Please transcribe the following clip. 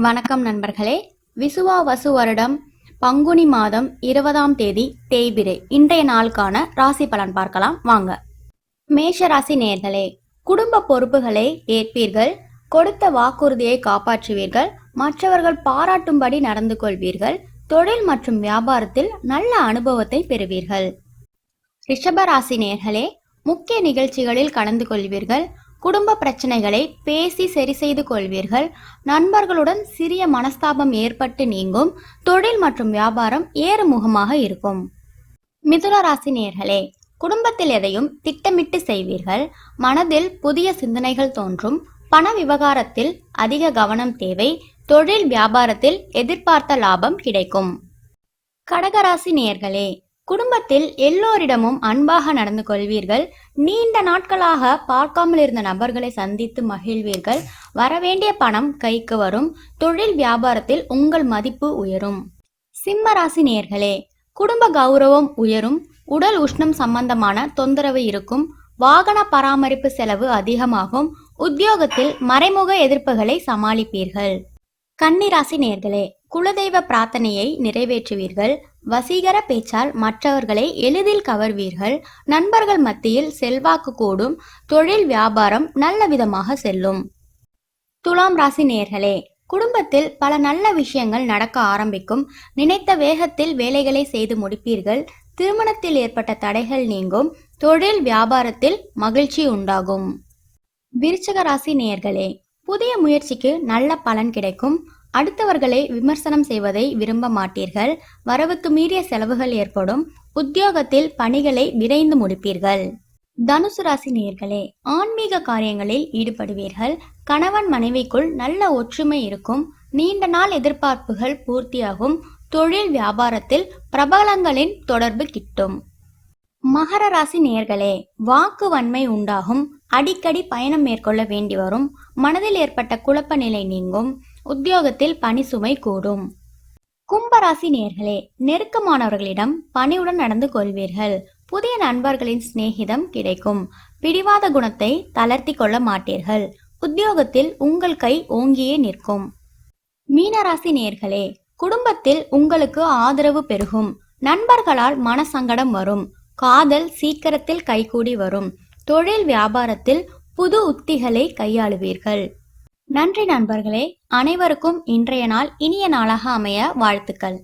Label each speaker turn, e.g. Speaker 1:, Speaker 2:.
Speaker 1: வணக்கம் நண்பர்களே. விசுவாவசு வருடம் பங்குனி மாதம் 20ஆம் தேதி தேய்பிறை. இன்றைய நாளுக்கான ராசி பலன் பார்க்கலாம் வாங்க. மேஷ ராசி நேயர்களே, குடும்ப பொறுப்புகளை ஏற்பீர்கள். கொடுத்த வாக்குறுதியை காப்பாற்றுவீர்கள். மற்றவர்கள் பாராட்டும்படி நடந்து கொள்வீர்கள். தொழில் மற்றும் வியாபாரத்தில் நல்ல அனுபவத்தை பெறுவீர்கள். ரிஷப ராசி நேயர்களே, முக்கிய நிகழ்ச்சிகளில் கலந்து கொள்வீர்கள். குடும்ப பிரச்சனைகளை பேசி சரி செய்து கொள்வீர்கள். நண்பர்களுடன் சிறிய மனஸ்தாபம் ஏற்பட்டு நீங்கும். தொழில் மற்றும் வியாபாரம் ஏறுமுகமாக இருக்கும். மிதுன ராசி நேயர்களே, குடும்பத்தில் எதையும் திட்டமிட்டு செய்வீர்கள். மனதில் புதிய சிந்தனைகள் தோன்றும். பண விவகாரத்தில் அதிக கவனம் தேவை. தொழில் வியாபாரத்தில் எதிர்பார்த்த லாபம் கிடைக்கும். கடகராசி நேயர்களே, குடும்பத்தில் எல்லோரிடமும் அன்பாக நடந்து கொள்வீர்கள். நீண்ட நாட்களாக பார்க்காமல் இருந்த நபர்களை சந்தித்து மகிழ்வீர்கள். வரவேண்டிய பணம் கைக்கு வரும். தொழில் வியாபாரத்தில் உங்கள் மதிப்பு உயரும். சிம்ம ராசி நேயர்களே, குடும்ப கௌரவம் உயரும். உடல் உஷ்ணம் சம்பந்தமான தொந்தரவு இருக்கும். வாகன பராமரிப்பு செலவு அதிகமாகும். உத்தியோகத்தில் மறைமுக எதிர்ப்புகளை சமாளிப்பீர்கள். கன்னிராசி நேயர்களே, குலதெய்வ பிரார்த்தனையை நிறைவேற்றுவீர்கள். வசீகர பேச்சால் மற்றவர்களை எளிதில் கவர்வீர்கள். நண்பர்கள் மத்தியில் செல்வாக்கு கூடும். தொழில் வியாபாரம் நல்ல விதமாக செல்லும். துலாம் ராசி நேயர்களே, குடும்பத்தில் பல நல்ல விஷயங்கள் நடக்க ஆரம்பிக்கும். நினைத்த வேகத்தில் வேலைகளை செய்து முடிப்பீர்கள். திருமணத்தில் ஏற்பட்ட தடைகள் நீங்கும். தொழில் வியாபாரத்தில் மகிழ்ச்சி உண்டாகும். விருச்சிக ராசி நேயர்களே, புதிய முயற்சிக்கு நல்ல பலன் கிடைக்கும். அடுத்தவர்களை விமர்சனம் செய்வதை விரும்ப மாட்டீர்கள். வரவுக்கு மீறிய செலவுகள் ஏற்படும். உத்தியோகத்தில் பணிகளை விரைந்து முடிப்பீர்கள். தனுசு ராசி நேயர்களே, ஆன்மீக காரியங்களில் ஈடுபடுவீர்கள். கணவன் மனைவிக்குள் நல்ல ஒற்றுமை இருக்கும். நீண்ட நாள் எதிர்பார்ப்புகள் பூர்த்தியாகும். தொழில் வியாபாரத்தில் பிரபலங்களின் தொடர்பு கிட்டும். மகர ராசி நேயர்களே, வாக்கு வன்மை உண்டாகும். அடிக்கடி பயணம் மேற்கொள்ள வேண்டி வரும். மனதில் ஏற்பட்ட குழப்ப நிலை நீங்கும். உத்தியோகத்தில் பணி சுமை கூடும். கும்பராசி நேயர்களே, நெருக்கமானவர்களிடம் பணிவுடன் நடந்து கொள்வீர்கள். புதிய நண்பர்களின் சிநேகிதம் கிடைக்கும். பிடிவாத குணத்தை தளர்த்தி கொள்ள மாட்டீர்கள். உத்தியோகத்தில் உங்கள் கை ஓங்கியே நிற்கும். மீனராசி நேயர்களே, குடும்பத்தில் உங்களுக்கு ஆதரவு பெருகும். நண்பர்களால் மனசங்கடம் வரும். காதல் சீக்கிரத்தில் கைகூடி வரும். தொழில் வியாபாரத்தில் புது உத்திகளை கையாளுவீர்கள். நன்றி நண்பர்களே. அனைவருக்கும் இன்றைய நாள் இனிய நாளாக அமைய வாழ்த்துக்கள்.